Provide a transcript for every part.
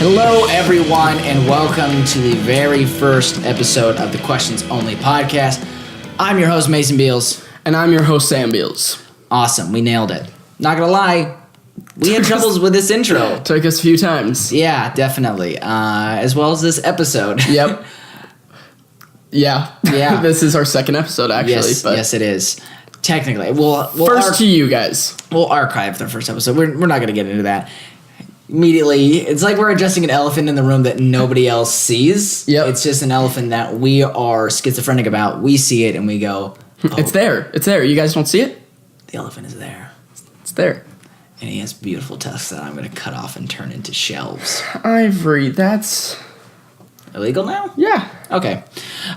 Hello, everyone, and welcome to the very first episode of the Questions Only podcast. I'm your host, Mason Beals. And I'm your host, Sam Beals. Awesome, we nailed it. Not gonna lie, we had troubles with this intro. Took us a few times. Yeah, definitely. As well as this episode. Yep. Yeah. This is our second episode, actually. Yes, it is. Technically. We'll first to you guys. We'll archive the first episode. We're not gonna get into that. Immediately, it's like we're adjusting an elephant in the room that nobody else sees. Yep. It's just an elephant that we are schizophrenic about. We see it and we go, oh, It's there. It's there. You guys don't see it? the elephant is there. It's there. And he has beautiful tusks that I'm going to cut off and turn into shelves. Ivory, that's... Illegal now? Yeah. Okay.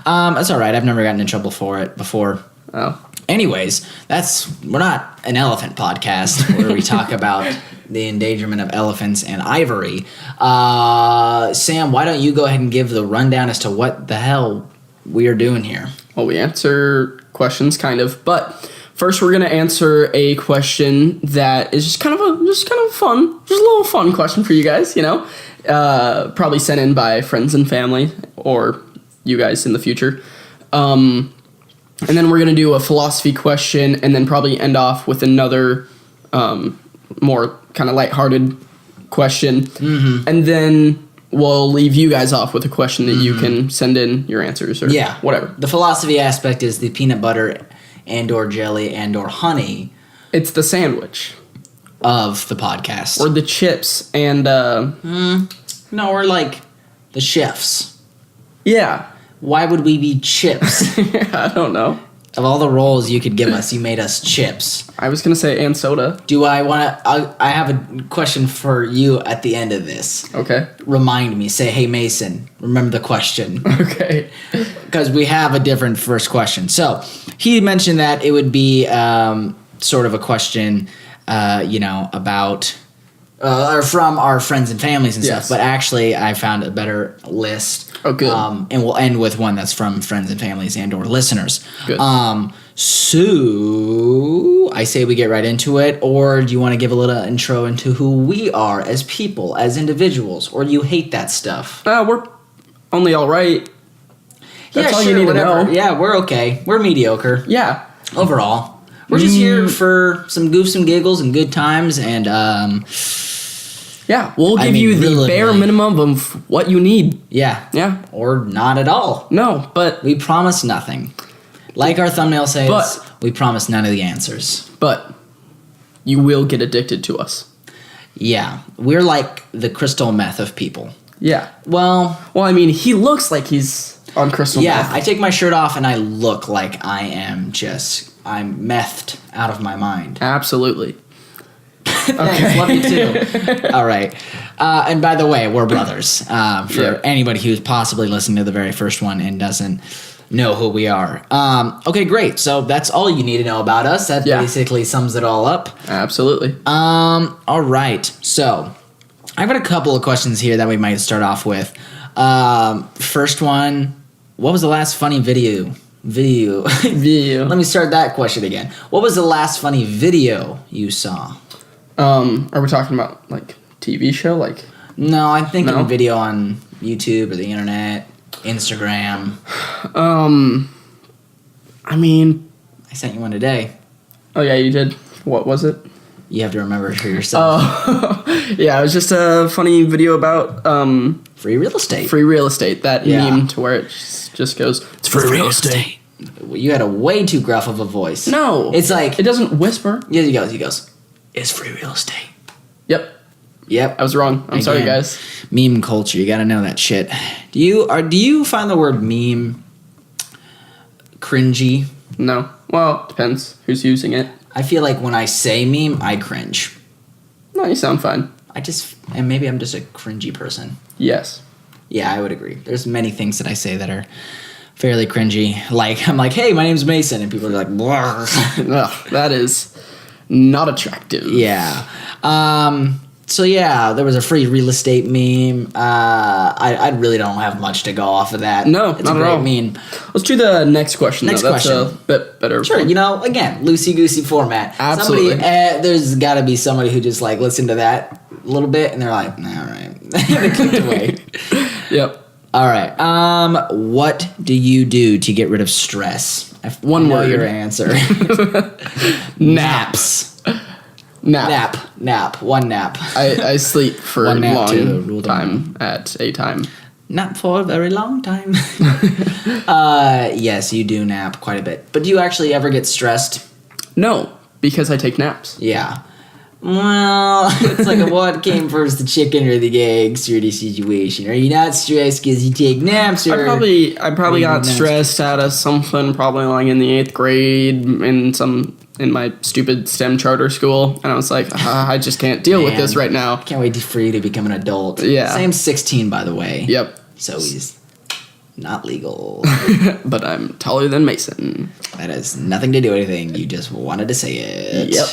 That's all right. I've never gotten in trouble for it before. Oh. Anyways, we're not an elephant podcast where we talk about the endangerment of elephants and ivory. Sam, why don't you go ahead and give the rundown as to what the hell we are doing here? Well, we answer questions, kind of, but first we're going to answer a question that is just kind of fun, just a little fun question for you guys, you know? Probably sent in by friends and family, or you guys in the future. And then we're going to do a philosophy question and then probably end off with another more kind of lighthearted question. Mm-hmm. And then we'll leave you guys off with a question that you can send in your answers or whatever. The philosophy aspect is the peanut butter and or jelly and or honey. It's the sandwich. Of the podcast. Or the chips and... No, we're like the chefs. Yeah. Why would we be chips? I don't know. Of all the roles you could give us, you made us chips. I was going to say and soda. Do I want to... I have a question for you at the end of this. Okay. Remind me. Say, hey, Mason, remember the question. Okay. Because we have a different first question. So, he mentioned that it would be sort of a question, about... or from our friends and families and stuff. But actually, I found a better list. Oh, good. And we'll end with one that's from friends and families and or listeners. Good. So, I say we get right into it, or do you want to give a little intro into who we are as people, as individuals, or do you hate that stuff? We're only all right. That's all you need to know. Yeah, we're okay. We're mediocre. Yeah. Overall. We're just here for some goofs and giggles and good times, and yeah, we'll give you the bare minimum of what you need. Yeah. Yeah. Or not at all. No, but... We promise nothing. Like our thumbnail says, we promise none of the answers. But you will get addicted to us. Yeah. We're like the crystal meth of people. Yeah. Well, I mean, he looks like he's on crystal meth. Yeah, I take my shirt off and I look like I'm methed out of my mind. Absolutely. Thanks, love you too. All right. And by the way, we're brothers. For anybody who's possibly listening to the very first one and doesn't know who we are. Okay, great. So that's all you need to know about us. That basically sums it all up. Absolutely. All right. So I've got a couple of questions here that we might start off with. First one, what was the last funny video? Let me start that question again. What was the last funny video you saw? Are we talking about, like, TV show? Like, no, I'm thinking video on YouTube or the internet, Instagram. I mean... I sent you one today. Oh, yeah, you did? What was it? You have to remember for yourself. Oh, yeah, it was just a funny video about... free real estate. Free real estate, that meme to where it just goes, it's free real estate. You had a way too gruff of a voice. No. It's like... It doesn't whisper. Yeah, he goes, it's free real estate. Yep. I was wrong. I'm sorry, guys. Meme culture, you gotta know that shit. Do you find the word meme cringy? No. Well, depends who's using it. I feel like when I say meme, I cringe. No, you sound fine. And maybe I'm just a cringy person. Yes. Yeah, I would agree. There's many things that I say that are fairly cringy. Like, I'm like, hey, my name's Mason, and people are like, blah. Ugh, that is not attractive. Yeah. So yeah, there was a free real estate meme. I really don't have much to go off of that. No, it's not a great at all. meme. Let's do the next question. Next That's question. a bit better. Sure, again, loosey-goosey format. Absolutely. There's got to be somebody who just like listened to that a little bit and they're like, nah, all right, They clicked away. Yep. All right. What do you do to get rid of stress? One know word. your answer. Naps. Nap. One nap. I sleep for a One nap to long rule them time at a time. Nap for a very long time. Yes, you do nap quite a bit. But do you actually ever get stressed? No, because I take naps. Yeah. Well, it's like what came first, the chicken or the egg sort of situation. Are you not stressed because you take naps? Or I probably got stressed out of something probably like in the 8th grade in my stupid STEM charter school, and I was like, I just can't deal with this right now. Can't wait for you to become an adult. Yeah. Sam's 16, by the way. Yep. So he's not legal. But I'm taller than Mason. That has nothing to do with anything. You just wanted to say it. Yep.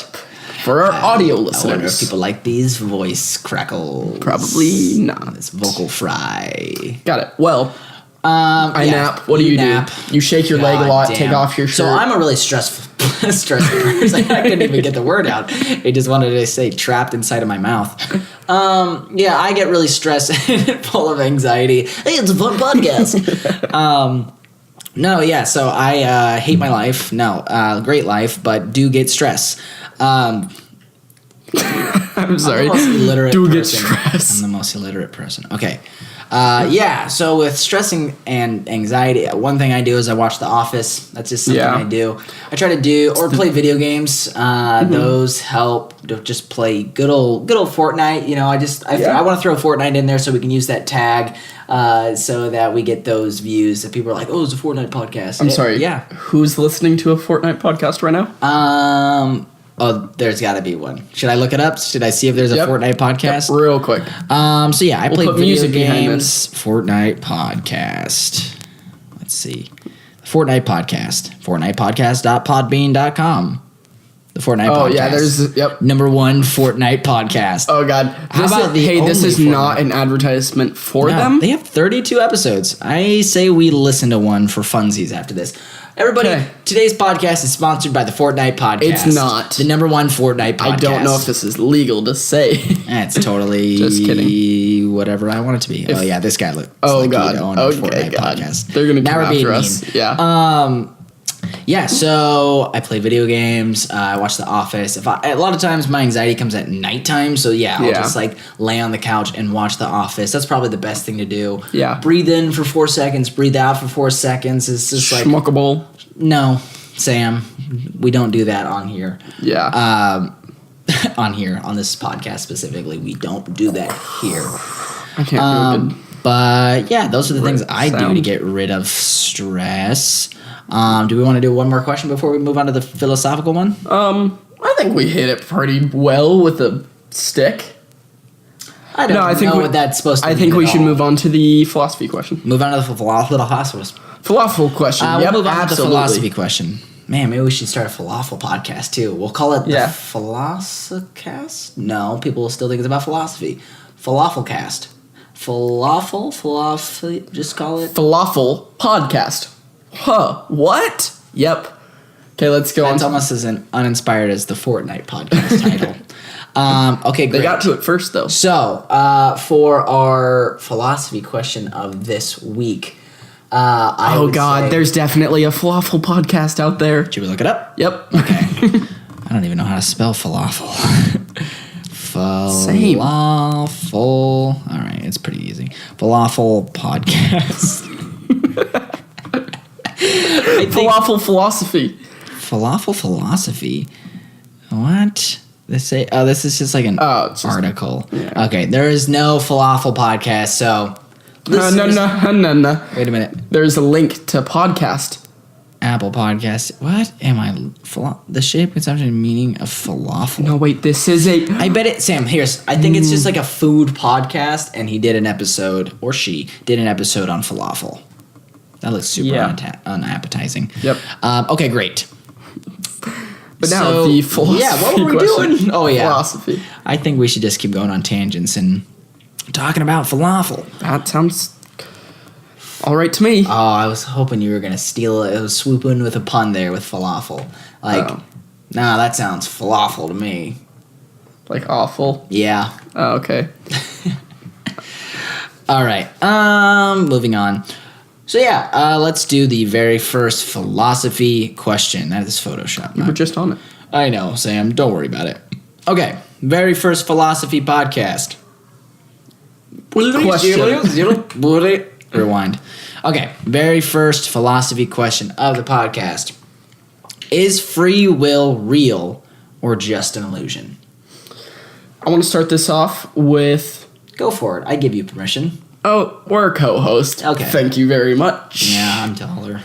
For our audio listeners. I wonder if people like these voice crackles. Probably not. This vocal fry. Got it. Well, I nap. What do you nap. do? You shake your leg a lot, take off your shirt. So I'm a really stressful person. I couldn't even get the word out. I just wanted to say trapped inside of my mouth. Yeah, I get really stressed and full of anxiety. Hey, it's a fun podcast. No, yeah, so I hate my life. No, great life, but do get stress. I'm sorry. I'm the most illiterate Do get person. stressed. I'm the most illiterate person. Okay. Yeah, so with stressing and anxiety, one thing I do is I watch The Office. That's just something I do. I try to do, or play video games. Those help to just play good old Fortnite. You know, I want to throw Fortnite in there so we can use that tag so that we get those views that people are like, oh, it's a Fortnite podcast. I'm sorry. Yeah. Who's listening to a Fortnite podcast right now? Oh, there's got to be one. Should I look it up? Should I see if there's a Fortnite podcast? Yep, real quick. So yeah, I play put video music behind games. Fortnite podcast. Let's see. Fortnite podcast. Fortnitepodcast.podbean.com. The Fortnite podcast. Oh yeah, there's number one Fortnite podcast. Oh god. This is not an advertisement for them. They have 32 episodes. I say we listen to one for funsies after this. Everybody, today's podcast is sponsored by the Fortnite podcast. It's not. The number one Fortnite podcast. I don't know if this is legal to say. It's totally just kidding. Whatever I want it to be. Oh yeah, this guy looks like god. He'd own a Fortnite god. podcast. They're gonna come after us. Yeah. Yeah, so I play video games. I watch The Office. A lot of times my anxiety comes at nighttime, so I'll just like lay on the couch and watch The Office. That's probably the best thing to do. Yeah. Breathe in for 4 seconds. Breathe out for 4 seconds. It's just like schmuckable. No, Sam, we don't do that on here. Yeah. On this podcast specifically, we don't do that here. I can't do it. But yeah, those are the things I do to get rid of stress. Do we want to do one more question before we move on to the philosophical one? I think we hit it pretty well with the stick. I don't know what that's supposed to mean. I think we should move on to the philosophy question. Move on to the philosophy question. We'll move on to the philosophy question. Man, maybe we should start a falafel podcast too. We'll call it the Philosophycast? No, people will still think it's about philosophy. Falafelcast. Philosophy, just call it Falafel podcast. Huh. What? Yep. Okay, let's go on. It's almost as uninspired as the Fortnite podcast title. Okay, great. They got to it first, though. So, for our philosophy question of this week, there's definitely a falafel podcast out there. Should we look it up? Yep. Okay. I don't even know how to spell falafel. Same. Falafel. All right, it's pretty easy. Falafel podcast. Falafel philosophy. Falafel philosophy. What? This is just like an article. Yeah. Okay, there is no falafel podcast, so. No. Wait a minute. There's a link to podcast. Apple Podcast. What am I? The shape, consumption, and meaning of falafel. No, wait. This is a. I bet it, Sam. I think it's just like a food podcast, and he did an episode, or she did an episode on falafel. That looks super unappetizing. Yep. Okay, great. But now the philosophy. Yeah, what were we doing? Oh yeah, philosophy. I think we should just keep going on tangents and talking about falafel. That sounds all right to me. Oh, I was hoping you were gonna steal it. It was swoop in with a pun there with falafel. Nah, that sounds falafel to me. Like awful. Yeah. Oh, okay. All right. Moving on. So yeah, let's do the very first philosophy question. That is Photoshop. We're just on it. I know, Sam. Don't worry about it. Okay. Very first philosophy podcast. Question. Rewind. Okay. Very first philosophy question of the podcast. Is free will real or just an illusion? I want to start this off with... Go for it. I give you permission. Oh, we're a co-host. Okay. Thank you very much. Yeah, I'm taller.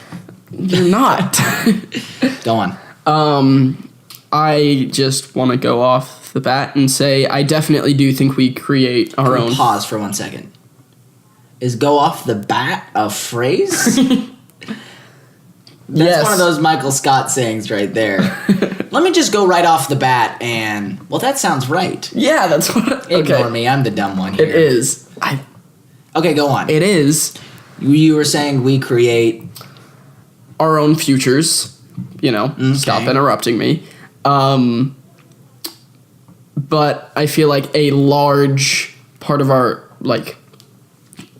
You're not. Go on. I just want to go off the bat and say I definitely do think we create our own... Pause for 1 second. Is go off the bat a phrase? That's one of those Michael Scott sayings right there. Let me just go right off the bat and... Well, that sounds right. Yeah, that's what... Ignore me. I'm the dumb one here. It is. Okay, go on. It is. You were saying we create... Our own futures. Okay. Stop interrupting me. But I feel like a large part of our,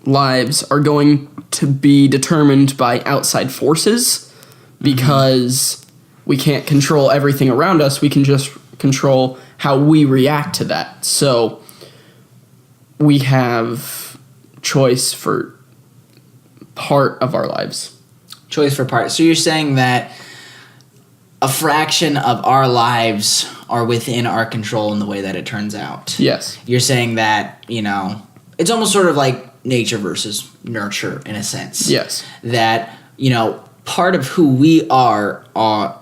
lives are going to be determined by outside forces because we can't control everything around us. We can just control how we react to that. So we have choice for part of our lives. Choice for part. So you're saying that a fraction of our lives are within our control in the way that it turns out. Yes. You're saying that, it's almost sort of like nature versus nurture in a sense. Yes. That, part of who we are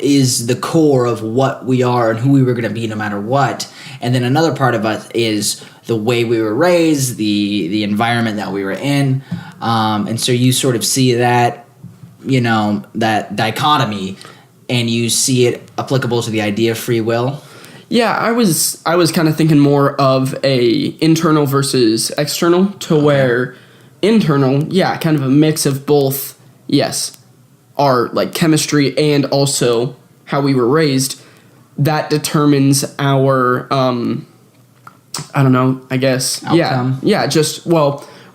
is the core of what we are and who we were going to be no matter what. And then another part of us is the way we were raised, the environment that we were in. And so you sort of see that, that dichotomy, and you see it applicable to the idea of free will. Yeah, I was kind of thinking more of a internal versus external where internal, kind of a mix of both, yes, our chemistry and also how we were raised. That determines our, I don't know, I guess. Outcome. Yeah,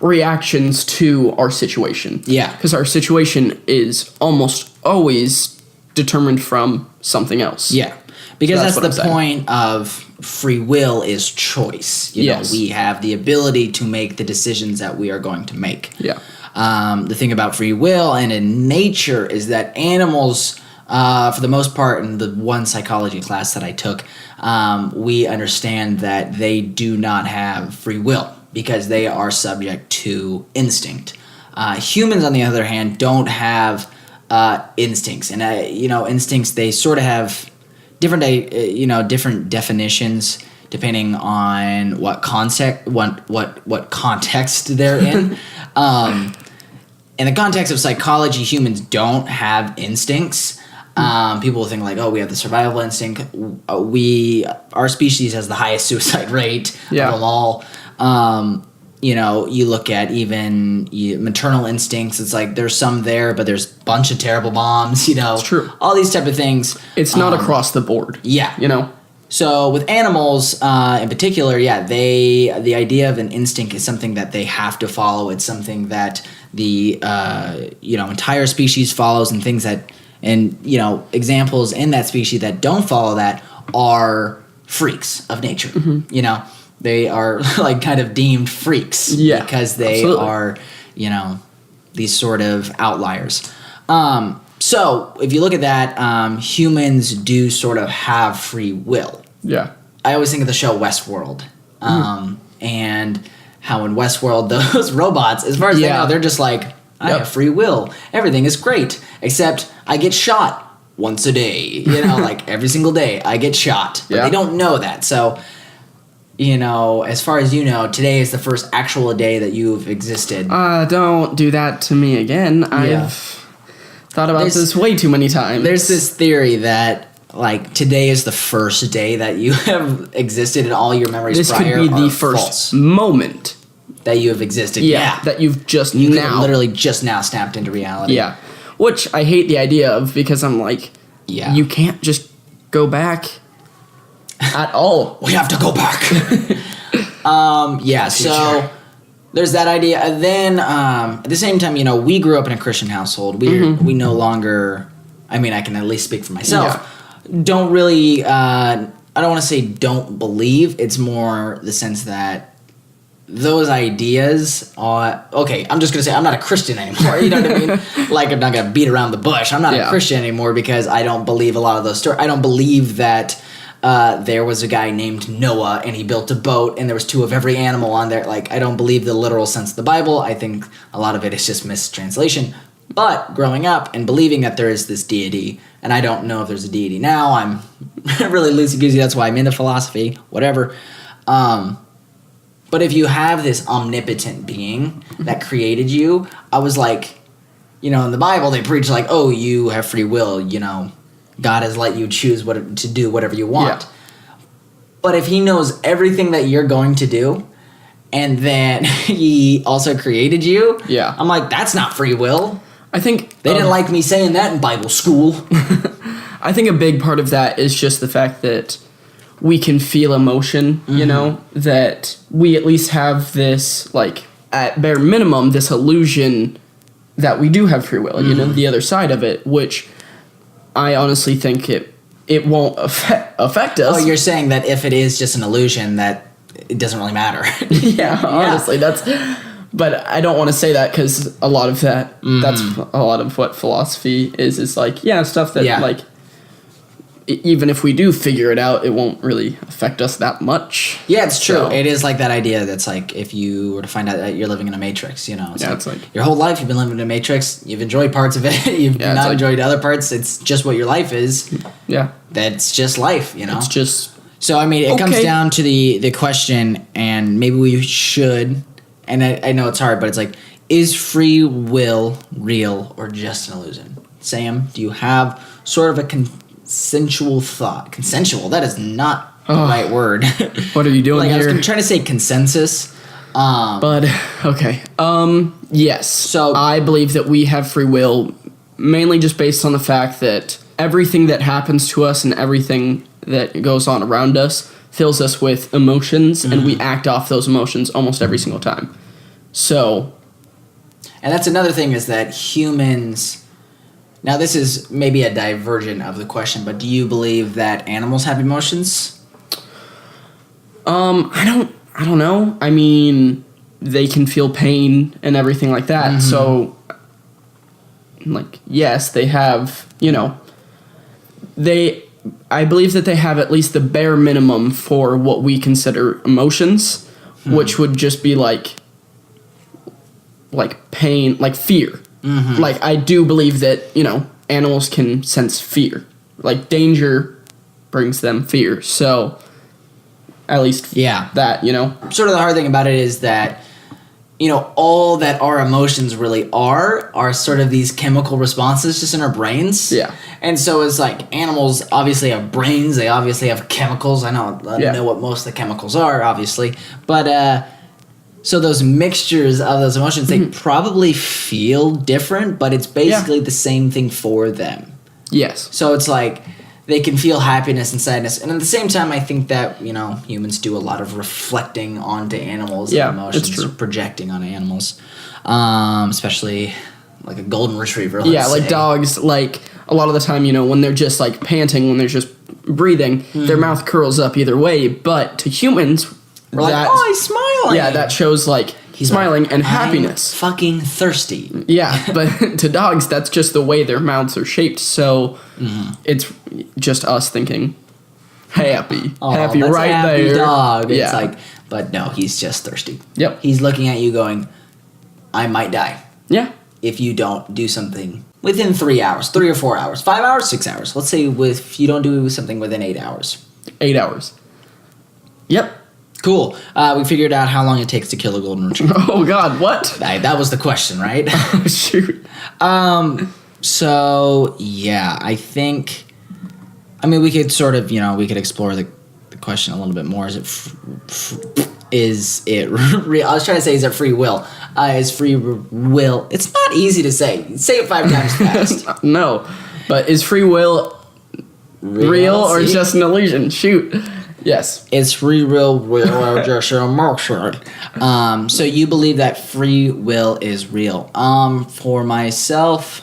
reactions to our situation. Yeah. Because our situation is almost always determined from something else. Yeah. Because So that's the point of free will is choice. Yes. We have the ability to make the decisions that we are going to make. Yeah. The thing about free will and in nature is that animals, for the most part, in the one psychology class that I took, we understand that they do not have free will because they are subject to instinct. Humans, on the other hand, don't have instincts. And, instincts, they sort of have different definitions depending on what context they're in. In the context of psychology, humans don't have instincts. People think we have the survival instinct. Our species has the highest suicide rate of them all. You look at even maternal instincts. It's there's some there, but there's a bunch of terrible moms. It's true. All these type of things. It's not across the board. Yeah. So with animals in particular, the idea of an instinct is something that they have to follow. It's something that the entire species follows, and things that examples in that species that don't follow that are freaks of nature. Mm-hmm. They are kind of deemed freaks because they are these sort of outliers. So if you look at that, humans do sort of have free will. Yeah. I always think of the show Westworld. And how in Westworld, those robots, as far as they know, they're just I have free will. Everything is great, except I get shot once a day. Every single day I get shot. But they don't know that. So, as far as today is the first actual day that you've existed. Don't do that to me again. I've thought about this way too many times. There's this theory that today is the first day that you have existed, and all your memories this prior could be the are first false. moment That you have existed. that you've just you now literally just now snapped into reality. Yeah, which I hate the idea of because I'm you can't just go back at all. We have to go back. So there's that idea. And then at the same time, we grew up in a Christian household. We no longer. I mean, I can at least speak for myself. Yeah. Don't really. I don't want to say don't believe. It's more the sense that those ideas are okay. I'm just gonna say I'm not a Christian anymore. You know what I mean? Like, I'm not gonna beat around the bush. I'm not a Christian anymore because I don't believe a lot of those stories. I don't believe that there was a guy named Noah and he built a boat and there was 2 of every animal on there. Like, I don't believe the literal sense of the Bible. I think a lot of it is just mistranslation. But growing up and believing that there is this deity, and I don't know if there's a deity now. I'm really loosey-goosey. That's why I'm into philosophy. Whatever. But if you have this omnipotent being that created you, I was like, in the Bible they preach like, oh, you have free will, God has let you choose what to do whatever you want. Yeah. But if he knows everything that you're going to do, and then he also created you, I'm like, that's not free will. I think they didn't like me saying that in Bible school. I think a big part of that is just the fact that we can feel emotion, that we at least have this, like, at bare minimum, this illusion that we do have free will, the other side of it, which I honestly think it won't affect us. Oh, you're saying that if it is just an illusion, that it doesn't really matter. Yeah, honestly, but I don't want to say that because a lot of that, that's a lot of what philosophy is like, stuff that, like, even if we do figure it out, it won't really affect us that much. Yeah, it's true. So, it is like that idea that's like, if you were to find out that you're living in a matrix, it's like your whole life you've been living in a matrix, you've enjoyed parts of it, you've not enjoyed other parts, it's just what your life is. Yeah. That's just life, It's just... So, I mean, it comes down to the question, and maybe we should, and I know it's hard, but it's like, is free will real or just an illusion? Sam, do you have sort of a consensual thought? Consensual? That is not the right word. What are you doing here? I was trying to say consensus. But, okay. Yes. So I believe that we have free will, mainly just based on the fact that everything that happens to us and everything that goes on around us fills us with emotions, and we act off those emotions almost every single time. So... And that's another thing, is that humans... Now, this is maybe a divergent of the question, but do you believe that animals have emotions? I don't know. I mean, they can feel pain and everything like that. So, like, yes, they have, I believe that they have at least the bare minimum for what we consider emotions, which would just be like pain, like fear. Like, I do believe that, animals can sense fear. Like, danger brings them fear. So, at least that, Sort of the hard thing about it is that, all that our emotions really are sort of these chemical responses just in our brains. Yeah. And so it's like, animals obviously have brains. They obviously have chemicals. I don't know what most of the chemicals are, obviously. But, so those mixtures of those emotions, they probably feel different, but it's basically the same thing for them. Yes. So it's like they can feel happiness and sadness. And at the same time, I think that, humans do a lot of reflecting onto animals and emotions, it's true. Projecting on animals, especially like a golden retriever. Like dogs, like a lot of the time, when they're just like panting, when they're just breathing, their mouth curls up either way. But to humans... We're like, oh, he's smiling. Yeah, that shows, like, he's smiling like, and happiness. I'm fucking thirsty. Yeah, but to dogs, that's just the way their mouths are shaped. So it's just us thinking, happy. Happy right happy there. Dog. It's like, but no, he's just thirsty. Yep. He's looking at you going, I might die. Yeah. If you don't do something within 3 hours, 3 or 4 hours, 5 hours, 6 hours. Let's say if you don't do something within 8 hours. 8 hours. Yep. Cool. We figured out how long it takes to kill a golden retriever. Oh, God, what? That was the question, right? Oh, shoot. So, yeah, I think... I mean, we could sort of, we could explore the question a little bit more. Is it real? I was trying to say, is it free will? Is free will... It's not easy to say. Say it 5 times fast. No. But is free will real or just an illusion? Shoot. Yes. It's free will, just a motion. So you believe that free will is real. For myself,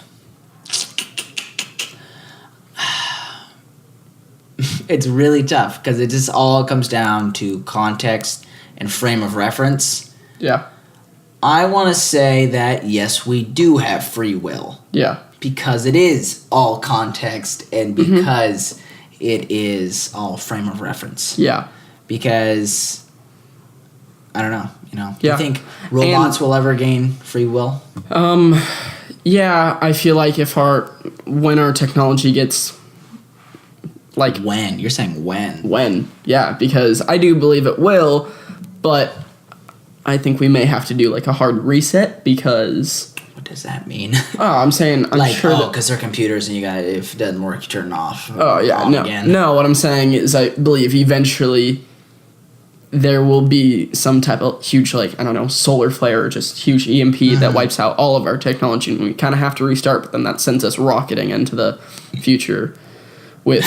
it's really tough because it just all comes down to context and frame of reference. Yeah. I want to say that yes, we do have free will. Yeah. Because it is all context and because it is all frame of reference. Yeah. Because I don't know, Do Yeah. you think robots will ever gain free will? Yeah, I feel like when our technology gets like When? You're saying when? when. Yeah, because I do believe it will, but I think we may have to do like a hard reset because What does that mean? I'm saying I'm like, sure that because they're computers and if it doesn't work, you turn it off. Oh yeah, on no. again. No, what I'm saying is I believe eventually there will be some type of huge, like, I don't know, solar flare or just huge EMP that wipes out all of our technology and we kind of have to restart, but then that sends us rocketing into the future with,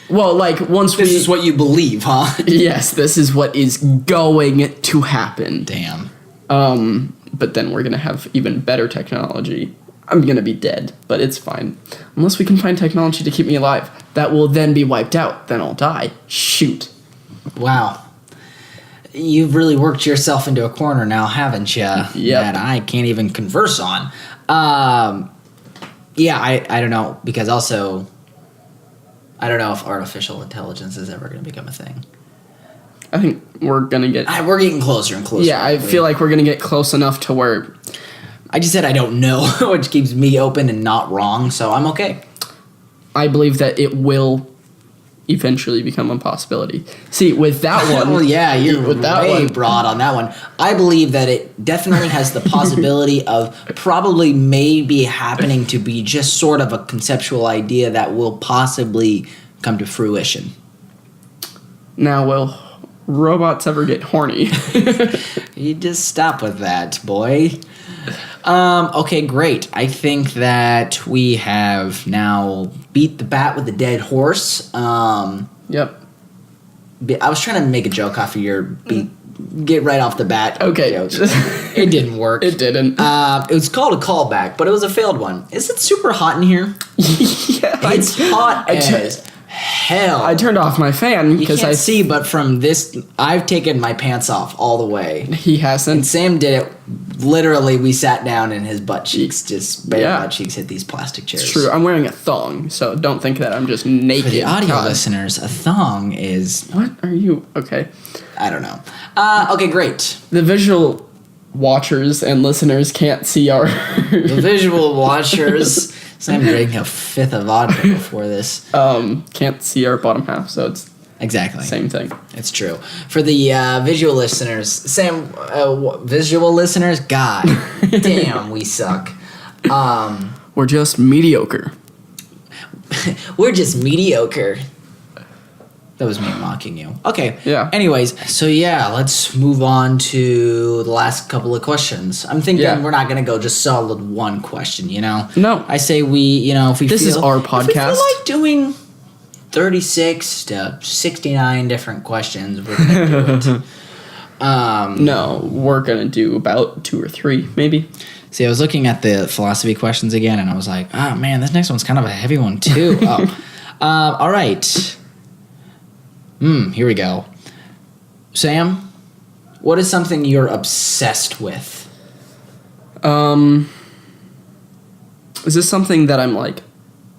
well, like, This is what you believe, huh? Yes, this is what is going to happen. Damn. But then we're going to have even better technology. I'm going to be dead, but it's fine. Unless we can find technology to keep me alive. That will then be wiped out. Then I'll die. Shoot. Wow. You've really worked yourself into a corner now, haven't you? Yep. That I can't even converse on. Yeah, I don't know, because also, I don't know if artificial intelligence is ever going to become a thing. I think we're going to get... We're getting closer and closer. Yeah, I feel like we're going to get close enough to where... I just said I don't know, which keeps me open and not wrong, so I'm okay. I believe that it will eventually become a possibility. See, with that one... Well, yeah, you're with that way one, broad on that one. I believe that it definitely has the possibility of probably maybe happening to be just sort of a conceptual idea that will possibly come to fruition. Now, will robots ever get horny? You just stop with that, boy. Okay, great. I think that we have now beat the bat with a dead horse. Yep. I was trying to make a joke off of your get right off the bat. Okay. Joke. It didn't work. It didn't. It was called a callback, but it was a failed one. Is it super hot in here? Yeah. It's hot as hell. I turned off my fan You because can't see, but from this, I've taken my pants off all the way. he And hasn't. Sam did it. Literally, we sat down and his butt cheeks, just bare Yeah. butt cheeks, hit these plastic chairs. It's true. I'm wearing a thong, so don't think that I'm just naked. For the audio God. listeners, a thong is, What are you? Okay. I don't know. Okay, great. The visual watchers and listeners can't see our. The visual watchers. Sam drank a fifth of vodka before this. Can't see our bottom half, so it's Exactly. same thing. It's true. For the visual listeners, Sam, visual listeners, God damn, we suck. We're just mediocre. We're just mediocre. That was me mocking you. Okay. Yeah. Anyways, so yeah, let's move on to the last couple of questions. I'm thinking we're not going to go just solid one question, No. I say we, if we This is our If we podcast. feel like doing 36 to 69 different questions, we're going to do it. No, we're gonna do about 2 or 3, maybe. See, I was looking at the philosophy questions again, and I was like, oh, man, this next one's kind of a heavy one, too. All right. Here we go. Sam, what is something you're obsessed with? Is this something that I'm like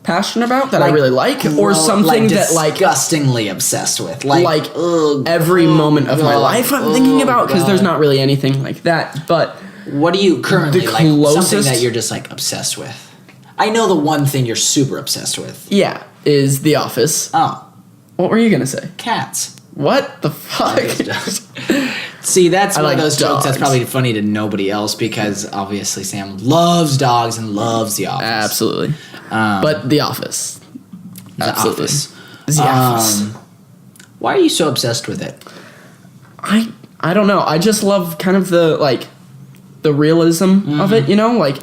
passionate about that I really like, or something that like disgustingly obsessed with, every moment of my life I'm thinking about? Because there's not really anything like that. But what do you currently the like? Something closest- that you're just like obsessed with. I know the one thing you're super obsessed with. yeah, is The Office. Oh, What were you gonna say? cats. What the fuck? See, that's I one like of those jokes that's dogs. probably funny to nobody else because obviously Sam loves dogs and loves The Office. Absolutely. But The Office. The Absolutely. Office. The Office. Why are you so obsessed with it? I don't know. I just love kind of the realism of it, Like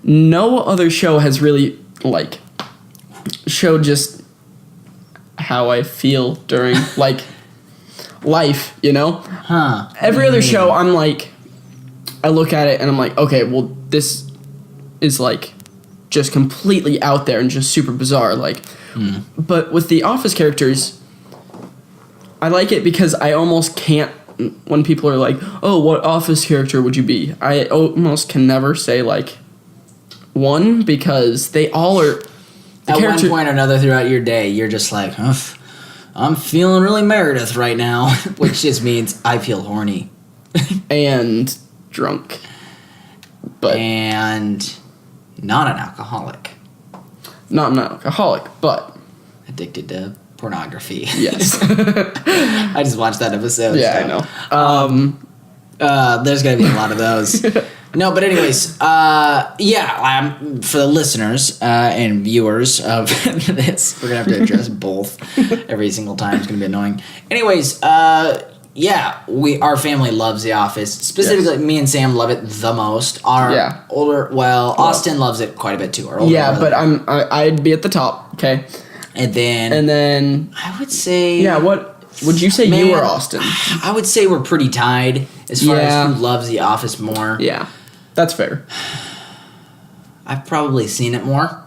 no other show has really like showed just how I feel during like life, you know? Huh. Every other show, I'm like, I look at it and I'm like, okay, well, this is like just completely out there and just super bizarre. Like, but with the Office characters, I like it because I almost can't. When people are like, "Oh, what Office character would you be?" I almost can never say like one because they all are. At one point or another throughout your day, you're just like, I'm feeling really Meredith right now, which just means I feel horny. And drunk. And not an alcoholic. Not an alcoholic, but addicted to pornography. Yes. I just watched that episode. Yeah, so. I know. There's going to be a lot of those. No, but anyways, for the listeners and viewers of this, we're going to have to address both every single time. It's going to be annoying. Anyways, our family loves The Office. Specifically, me and Sam love it the most. Austin loves it quite a bit too. But I'd be at the top, okay? And then I would say... Yeah, what would you say you or Austin? I would say we're pretty tied as far as who loves The Office more. Yeah, that's fair. I've probably seen it more.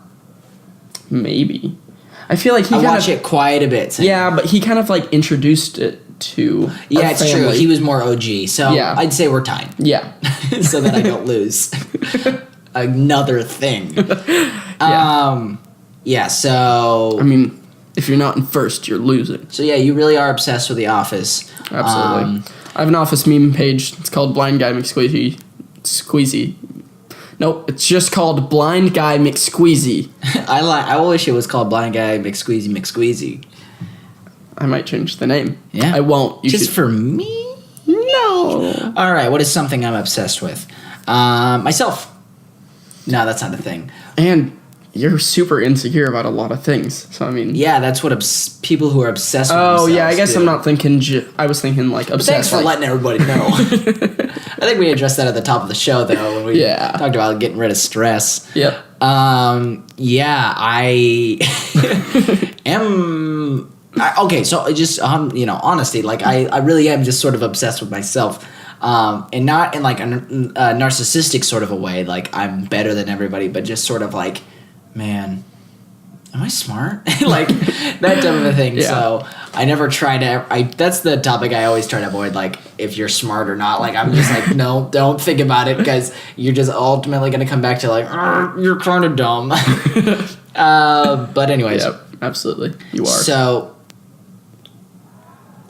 Maybe. I feel like I watch it quite a bit. Yeah, but he kind of like introduced it to it's family. True. He was more OG, so I'd say we're tied. Yeah. So that I don't lose. Another thing. So... I mean, if you're not in first, you're losing. So you really are obsessed with The Office. Absolutely. I have an Office meme page. It's called Blind Guy McSqueezy. Nope, it's just called Blind Guy McSqueezy. I wish it was called Blind Guy McSqueezy. I might change the name. Yeah. I won't. Just for me? No. All right, what is something I'm obsessed with? Myself. No, that's not a thing. And you're super insecure about a lot of things. So, I mean... Yeah, that's what people who are obsessed with themselves I guess do. I'm not thinking... I was thinking, like, obsessed. Thanks for letting everybody know. I think we addressed that at the top of the show, though, when we talked about getting rid of stress. Yep. I am... Okay, so just, honesty, like, I really am just sort of obsessed with myself. And not in, like, a narcissistic sort of a way, like, I'm better than everybody, but just sort of, like, man, am I smart? Like, that type of a thing. Yeah. So, I never try to, that's the topic I always try to avoid, like, if you're smart or not. Like, I'm just like, no, don't think about it, because you're just ultimately going to come back to, like, you're kind of dumb. But anyways. Yep, absolutely. You are. So...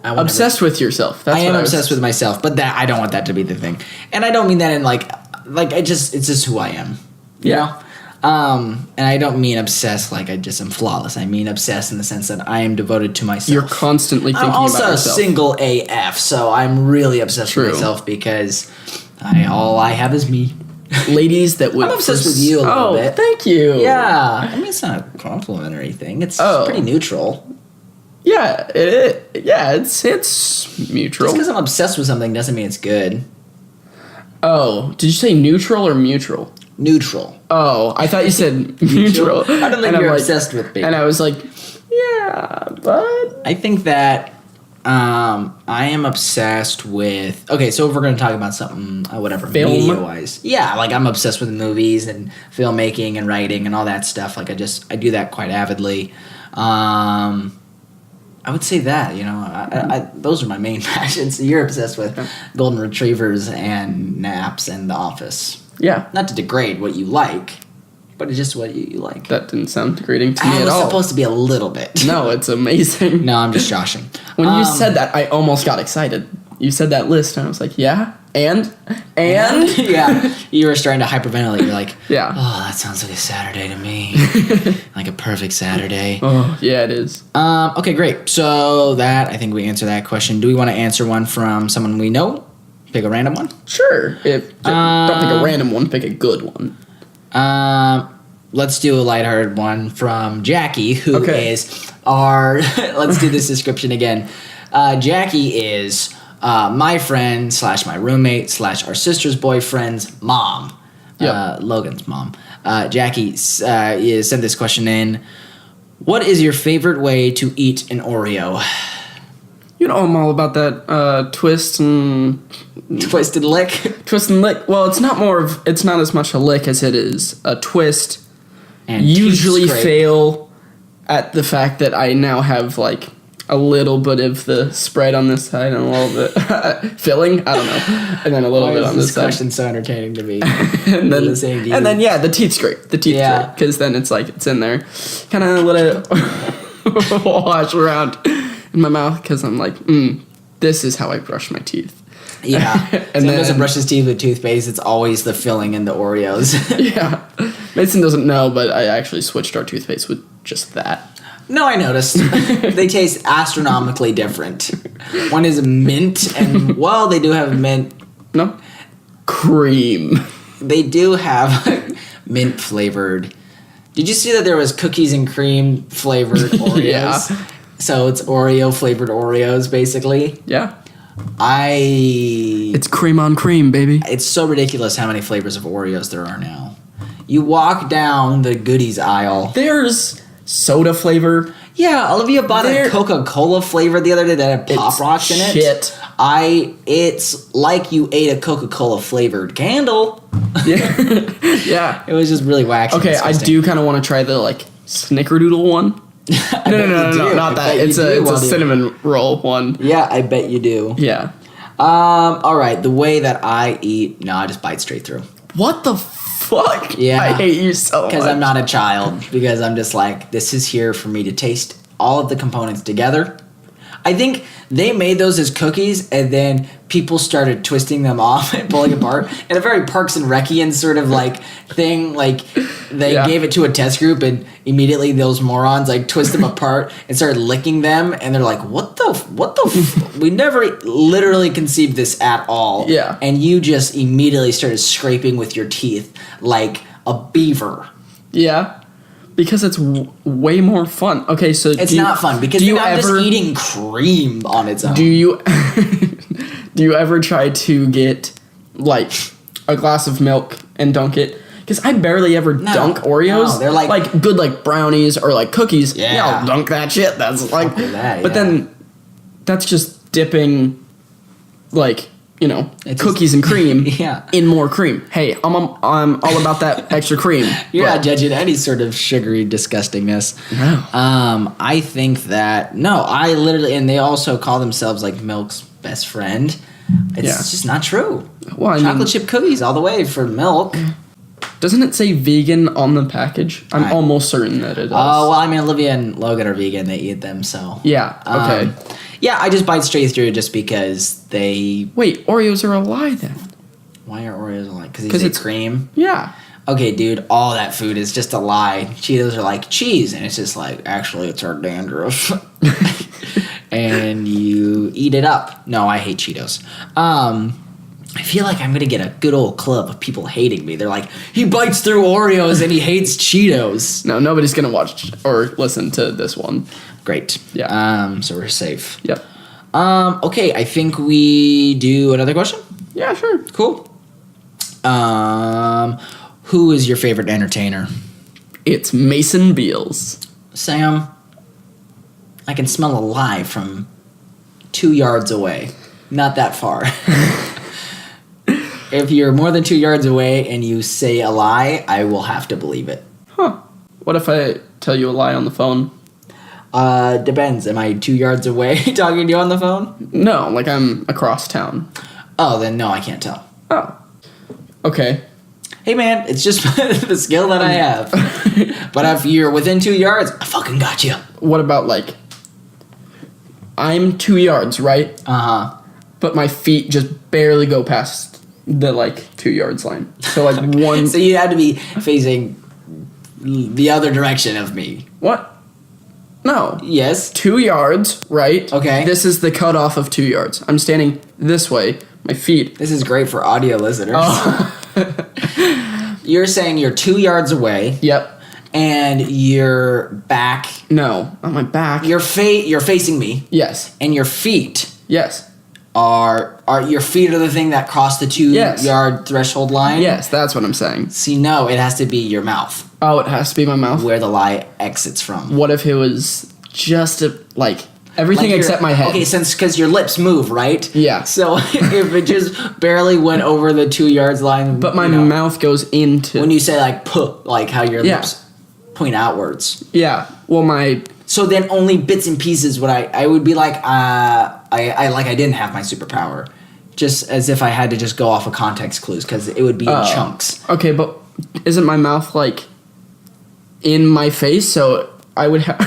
Obsessed with yourself. I am obsessed with myself, but that I don't want that to be the thing. And I don't mean that in like it's just who I am. You know? And I don't mean obsessed like I just am flawless. I mean obsessed in the sense that I am devoted to myself. You're constantly thinking about yourself. I'm also single AF, so I'm really obsessed with myself because all I have is me. Ladies that would... I'm obsessed with you a little bit. Oh, thank you. Yeah. I mean, it's not a complimentary thing. It's pretty neutral. Yeah, it's mutual. Just because I'm obsessed with something doesn't mean it's good. Oh, did you say neutral or mutual? Neutral. Oh, I thought you said mutual. I don't think you're obsessed with me. And I was like, yeah, but... I think that I am obsessed with... Okay, so if we're going to talk about something, whatever, media-wise. Yeah, like I'm obsessed with movies and filmmaking and writing and all that stuff. Like I do that quite avidly. I would say that, I those are my main passions. You're obsessed with golden retrievers and naps and The Office. Yeah. Not to degrade what you like, but it's just what you like. That didn't sound degrading to me at all. It's supposed to be a little bit. No, it's amazing. No, I'm just joshing. When you said that, I almost got excited. You said that list, and I was like, yeah, and? Yeah, you were starting to hyperventilate. You're like, yeah. Oh, that sounds like a Saturday to me. Like a perfect Saturday. Oh, yeah, it is. Okay, great. So I think we answered that question. Do we want to answer one from someone we know? Pick a random one? Sure. Don't pick a random one, pick a good one. Let's do a lighthearted one from Jackie, who is our... Let's do this description again. Jackie is... my friend / my roommate / our sister's boyfriend's mom. Yep. Logan's mom. Jackie sent this question in. What is your favorite way to eat an Oreo? You know I'm all about that twist and Twisted lick. twist and lick. Well, it's not as much a lick as it is a twist. And Usually teeth scrape. fail at the fact that I now have like a little bit of the spread on this side and a little bit filling. I don't know, and then a little Why bit is on this this side. question so entertaining to me? and then Listening to you. the teeth scrape. The teeth scrape, because then it's like it's in there, kind of let it wash around in my mouth because I'm like, this is how I brush my teeth. Yeah. And So then doesn't brush his teeth with toothpaste. It's always the filling in the Oreos. yeah, Mason doesn't know, but I actually switched our toothpaste with just that. No, I noticed. They taste astronomically different. One is mint, and well, they do have mint. No, cream. They do have mint flavored. Did you see that there was cookies and cream flavored Oreos? Yeah. So it's Oreo flavored Oreos, basically. Yeah, It's it's cream on cream, baby. so ridiculous how many flavors of Oreos there are now. You walk down the goodies aisle. There's soda flavor. Yeah, Olivia bought a Coca-Cola flavor the other day that had Pop It's Rocks in it. shit. It's like you ate a Coca-Cola flavored candle. Yeah, yeah. It was just really wacky. and Okay, I disgusting. do kind of want to try the like snickerdoodle one. I No, bet you do. not I that. bet It's you do, a Wally. cinnamon roll one. Yeah, I bet you do. Yeah. All right, the way that I eat, no, I just bite straight through. What the fuck? Yeah. I hate you so much. Because I'm not a child. Because I'm just like, this is here for me to taste all of the components together. I think they made those as cookies, and then people started twisting them off and pulling apart in a very Parks and Recian sort of like thing. Like they Yeah. gave it to a test group, and immediately those morons like twist them apart and started licking them, and they're like, we never literally conceived this at all. Yeah. And you just immediately started scraping with your teeth like a beaver. Yeah. Because it's way more fun. Okay, so It's not fun because do you then I'm ever just eating cream on its own. do you do you ever try to get like a glass of milk and dunk it? Because I barely ever dunk Oreos. No, they're like good like brownies or like cookies. Yeah. I'll dunk that shit. That's like, with that, but yeah. then that's just dipping like. You know, It's cookies and cream Yeah. in more cream. Hey, I'm all about that extra cream. You're but- not judging any sort of sugary disgustingness. No. I think that I literally, and they also call themselves like milk's best friend. It's Yeah. just not true. Well, I Chocolate mean, chip cookies all the way for milk. doesn't it say vegan on the package? I'm almost certain that it does. Oh well, I mean Olivia and Logan are vegan; they eat them, so Yeah, okay. yeah, I just bite straight through just because they. Wait, Oreos are a lie then? Why are Oreos like? Because 'Cause it's it's- cream. Yeah. Okay, dude, all that food is just a lie. Cheetos are like cheese, and it's just like, actually, it's our dandruff. And you eat it up. No, I hate Cheetos. I feel like I'm going to get a good old club of people hating me. They're like, he bites through Oreos and he hates Cheetos. No, nobody's gonna watch or listen to this one. Great. Yeah. So we're safe. Yep. Okay, I think we do another question. Yeah, sure. Cool. Who is your favorite entertainer? It's Mason Beals. Sam, I can smell a lie from 2 yards away. Not that far. If you're more than 2 yards away and you say a lie, I will have to believe it. Huh. What if I tell you a lie on the phone? Depends. Am I 2 yards away talking to you on the phone? No, like I'm across town. Oh, then no, I can't tell. Oh. Okay. Hey man, it's just the skill that I have. But if you're within 2 yards, I fucking got you. What about like I'm 2 yards, right? Uh-huh. But my feet just barely go past the like 2 yards line. So like one. So you have to be facing the other direction of me. What? No. Yes. 2 yards, right? Okay. This is the cutoff of 2 yards. I'm standing this way. My feet. This is great for audio listeners. Oh. You're saying you're 2 yards away Yep. and your back, No. On my back. you're facing me, Yes. and your feet Yes. are your feet are the thing that cross the 2 Yes. yard threshold line? Yes, that's what I'm saying. See, no, it has to be your mouth Oh, it has to be my mouth. where the lie exits from. What if it was just a like Everything Like except my head. Okay, because your lips move, right? Yeah. So if it just barely went over the 2 yards line, But my mouth goes into... when you say like "puh," like how your Yeah. lips point outwards. Yeah. Well, my... So then only bits and pieces would I would be like I didn't have my superpower, just as if I had to just go off of context clues because it would be in chunks. Okay, but isn't my mouth like in my face? So I would have.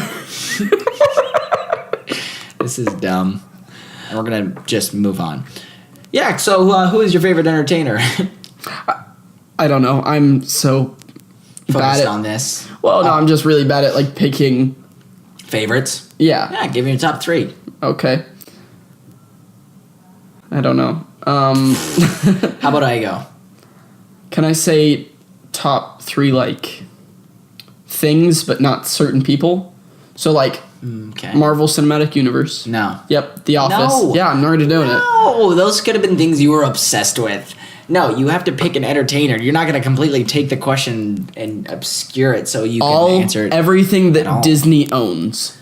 This is dumb. And we're gonna just move on. Yeah. So who is your favorite entertainer? I don't know. I'm so bad Focused at on this. Well, no, I'm just really bad at like picking. Favorites? Yeah. Yeah. Give me your top 3. Okay. I don't know. How about I go? Can I say top 3 like things, but not certain people? So like Okay. Marvel Cinematic Universe. No. Yep. The Office. No. Yeah, I'm already doing it. No, those could have been things you were obsessed with. No, you have to pick an entertainer. You're not going to completely take the question and obscure it so you can answer it. Everything at all. that Disney owns.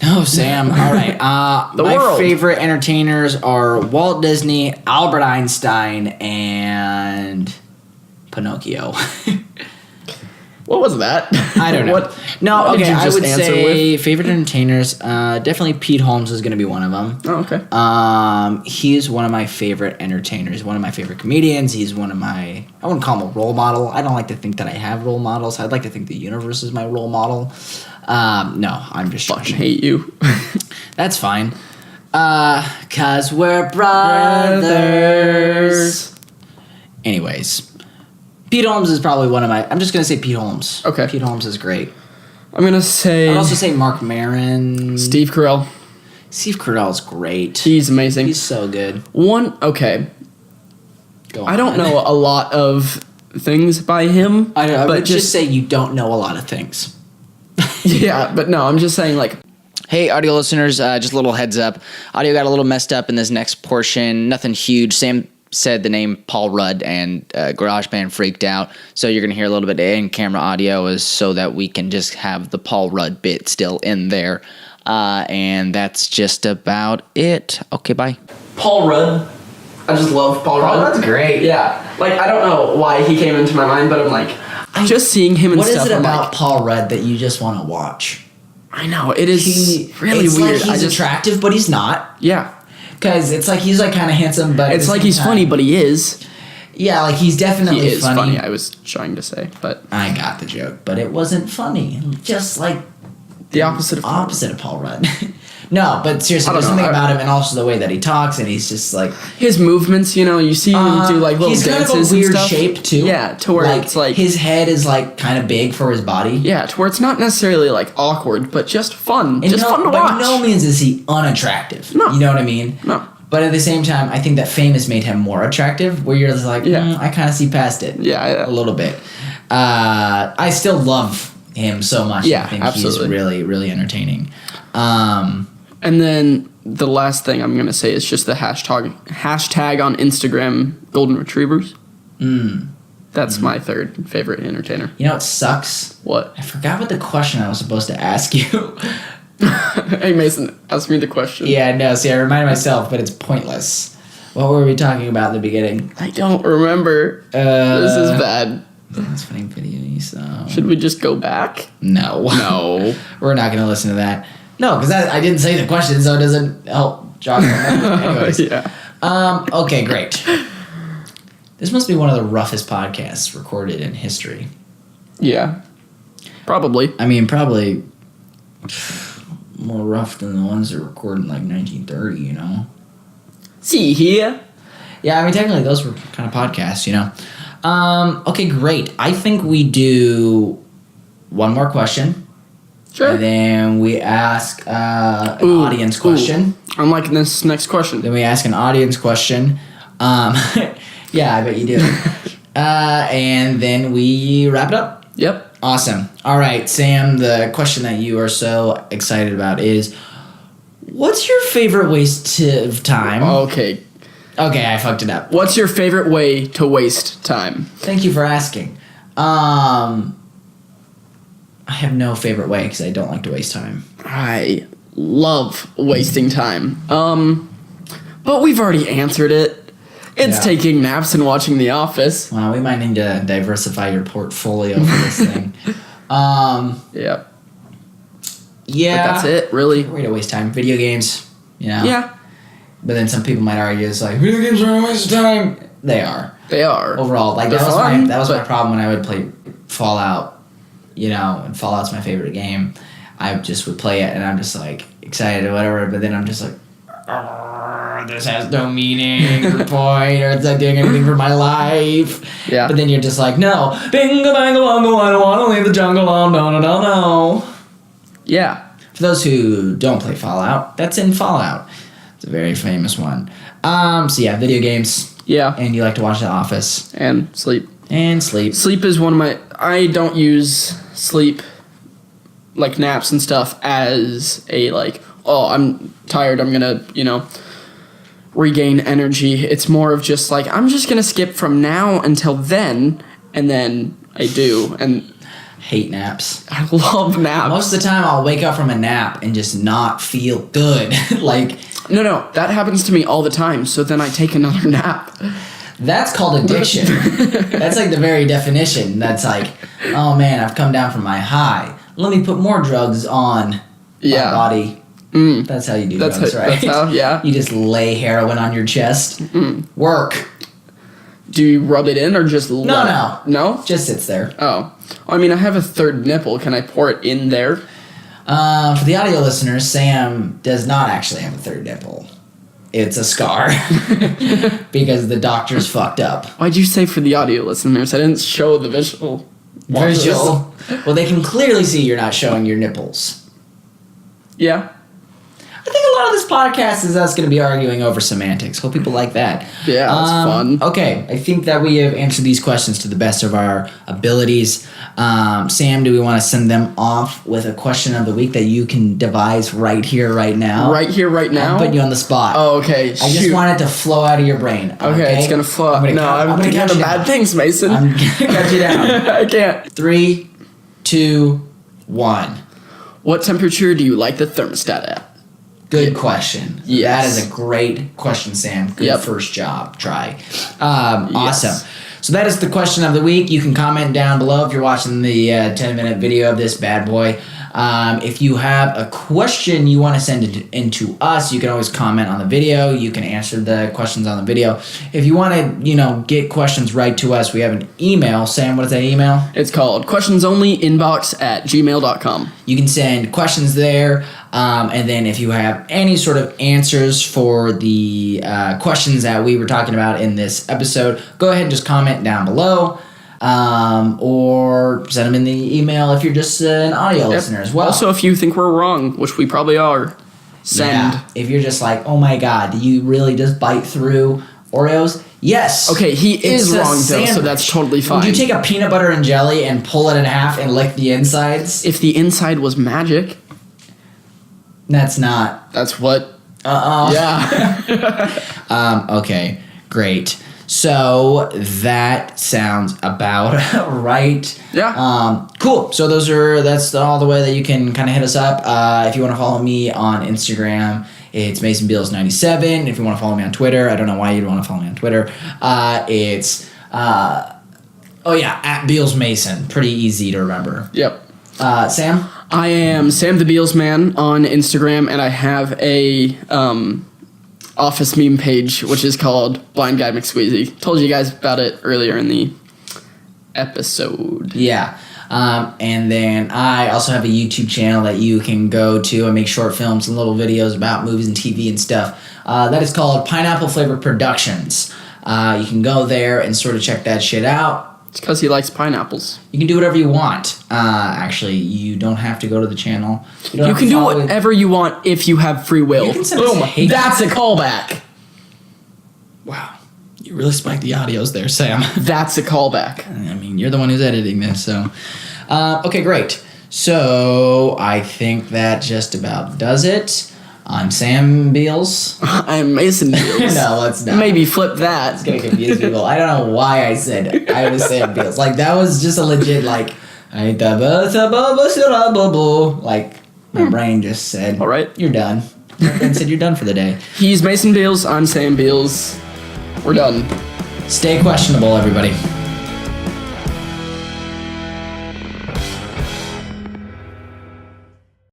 No, Sam. All right. My world. favorite entertainers are Walt Disney, Albert Einstein, and Pinocchio. What was that? I don't know. What? No, what did okay. you I just would answer say with? favorite entertainers. Definitely Pete Holmes is going to be one of them. Oh, okay. He's one of my favorite entertainers. One of my favorite comedians. He's one of my. I wouldn't call him a role model. I don't like to think that I have role models. I'd like to think the universe is my role model. No, I'm just Fucking joking. hate you. That's fine. 'Cause we're brothers. Anyways. Pete Holmes is probably one of my... I'm just going to say Pete Holmes. Okay. Pete Holmes is great. I'm gonna say. I'd also say Mark Maron. Steve Carell. Steve Carell's great. He's amazing. He's so good. Okay. Go on. I don't know a lot of things by him. I but would just say you don't know a lot of things. Yeah, but no, I'm just saying like. Hey, audio listeners, just a little heads up. Audio got a little messed up in this next portion. Nothing huge. Sam said the name Paul Rudd and GarageBand freaked out. So you're going to hear a little bit of in-camera audio is so that we can just have the Paul Rudd bit still in there. And that's just about it. Okay, bye. Paul Rudd. I just love Paul Rudd. Rudd's great. Yeah. Like, I don't know why he came into my mind, but I'm like, just seeing him and What stuff. is it I'm about like, Paul Rudd that you just want to watch? I know, it is really it's weird. Like he's attractive, but he's not. Yeah. Because it's like he's like kind of handsome, but It's like he's funny, but he is. Yeah, like he's definitely He is funny. funny, I was trying to say, but. I got the joke, but it wasn't funny. Just like The opposite of Paul Rudd. No, but seriously, there's something about him, and also the way that he talks, and he's just like his movements. You know, you see him do like little he's dances kind of a weird and stuff. shape too. Yeah, to where it's like his head is like kind of big for his body. Yeah, to where it's not necessarily like awkward, but just fun. And fun to watch. By no means is he unattractive. No. You know what I mean? No. But at the same time, I think that fame has made him more attractive. Where you're just like, I kind of see past it. Yeah, a little bit. I still love him so much. Yeah, I think absolutely. he's really, really entertaining. And then the last thing I'm gonna say is just the hashtag on Instagram, Golden Retrievers. That's my third favorite entertainer. You know what sucks? What? I forgot what the question I was supposed to ask you. Hey Mason, ask me the question. Yeah, no, see, I reminded myself, but it's pointless. What were we talking about in the beginning? I don't remember. This is bad. That's funny video you saw. Should we just go back? No. No. We're not going to listen to that. No, because I didn't say the question, so it doesn't help jog my memory. Anyways. Yeah. Okay, great. This must be one of the roughest podcasts recorded in history. Yeah. Probably. I mean, probably more rough than the ones that were recorded in like 1930, you know? See here. Yeah, I mean, technically those were kind of podcasts, you know? Okay, great. I think we do one more question. Sure. And then we ask an audience question. I'm liking this next question. Then we ask an audience question. Yeah, I bet you do. And then we wrap it up. Yep. Awesome. All right, Sam, the question that you are so excited about is, what's your favorite waste of time? Okay. Okay, I fucked it up. What's your favorite way to waste time? Thank you for asking. I have no favorite way because I don't like to waste time. I love wasting time. But we've already answered it. It's taking naps and watching The Office. Well, we might need to diversify your portfolio for this thing. Yeah. Yeah. But that's it, really. Way to waste time. Video games, you know? Yeah. But then some people might argue it's like, video games are a waste of time. They are. They are. Overall. Like, They're that was fun, my problem when I would play Fallout, you know, and Fallout's my favorite game. I just would play it and I'm just like excited or whatever, but then I'm just like, this has no meaning or point, or it's not doing anything for my life. Yeah. But then you're just like, no, bingo bango bongo, I don't want to leave the jungle alone, no. Yeah. For those who don't play Fallout, that's in Fallout. It's a very famous one. So yeah, video games. Yeah. And you like to watch The Office. And sleep. And sleep. Sleep is one of my... I don't use sleep, like naps and stuff, as a, like, oh, I'm tired, I'm gonna, you know, regain energy. It's more of just, like, I'm just gonna skip from now until then, and then I do, and... Hate naps. I love naps. Most of the time, I'll wake up from a nap and just not feel good. Like... No, that happens to me all the time, so then I take another nap. That's called addiction. That's like the very definition. That's like, oh man, I've come down from my high. Let me put more drugs on my body. That's how you do drugs, right? That's how, yeah. You just lay heroin on your chest. Work. Do you rub it in or just No. No? Just sits there. Oh. I mean, I have a third nipple. Can I pour it in there? For the audio listeners, Sam does not actually have a third nipple. It's a scar. Because the doctors fucked up. Why'd you say for the audio listeners? I didn't show the visual. Visual? Well, they can clearly see you're not showing your nipples. Yeah. I think a lot of this podcast is us going to be arguing over semantics. Hope people like that. Yeah, that's fun. Okay, I think that we have answered these questions to the best of our abilities. Sam, do we want to send them off with a question of the week that you can devise right here, right now? Right here, right now? I'm putting you on the spot. Oh, okay. I just want it to flow out of your brain. Okay, it's going to flow. I'm thinking count of you bad down. things, Mason. I'm going to cut you down. I can't. 3, 2, 1. What temperature do you like the thermostat at? Good question. Yes. That is a great question, Sam. Good first job. Try. Awesome. So that is the question of the week. You can comment down below if you're watching the 10-minute video of this bad boy. If you have a question you want to send it in to us, you can always comment on the video. You can answer the questions on the video. If you want to, get questions right to us, we have an email. Sam, what is that email? It's called questionsonlyinbox@gmail.com. You can send questions there. And then if you have any sort of answers for the questions that we were talking about in this episode, go ahead and just comment down below. Or send them in the email if you're just an audio listener as well. Also, if you think we're wrong, which we probably are, send. Yeah. If you're just like, oh my god, do you really just bite through Oreos? Yes. Okay, he is a wrong though, sandwich. so that's totally fine. Would you take a peanut butter and jelly and pull it in half and lick the insides? If the inside was magic. That's not. That's what. Yeah. Okay. Great. So that sounds about right. Yeah. Cool. So that's all the way that you can kind of hit us up. If you want to follow me on Instagram, it's MasonBeals97. If you want to follow me on Twitter, I don't know why you'd want to follow me on Twitter. It's at Beals Mason. Pretty easy to remember. Yep. Sam? I am Sam the Beals Man on Instagram, and I have a office meme page, which is called Blind Guy McSqueezy. Told you guys about it earlier in the episode. Yeah. And then I also have a YouTube channel that you can go to and make short films and little videos about movies and TV and stuff. That is called Pineapple Flavor Productions. You can go there and sort of check that shit out. It's because he likes pineapples. You can do whatever you want. Actually, you don't have to go to the channel. You can do whatever you want if you have free will. You can send us Boom. hate. That's a callback. Wow. You really spiked the audios there, Sam. That's a callback. I mean, you're the one who's editing this, so. Okay, great. So, I think that just about does it. I'm Sam Beals. I'm Mason Beals. No, let's not. Maybe flip that. It's gonna confuse people. I don't know why I said I was Sam Beals. Like, that was just a legit, like, My brain just said, All right. you're done. My brain said, you're done for the day. He's Mason Beals. I'm Sam Beals. We're done. Stay questionable, everybody.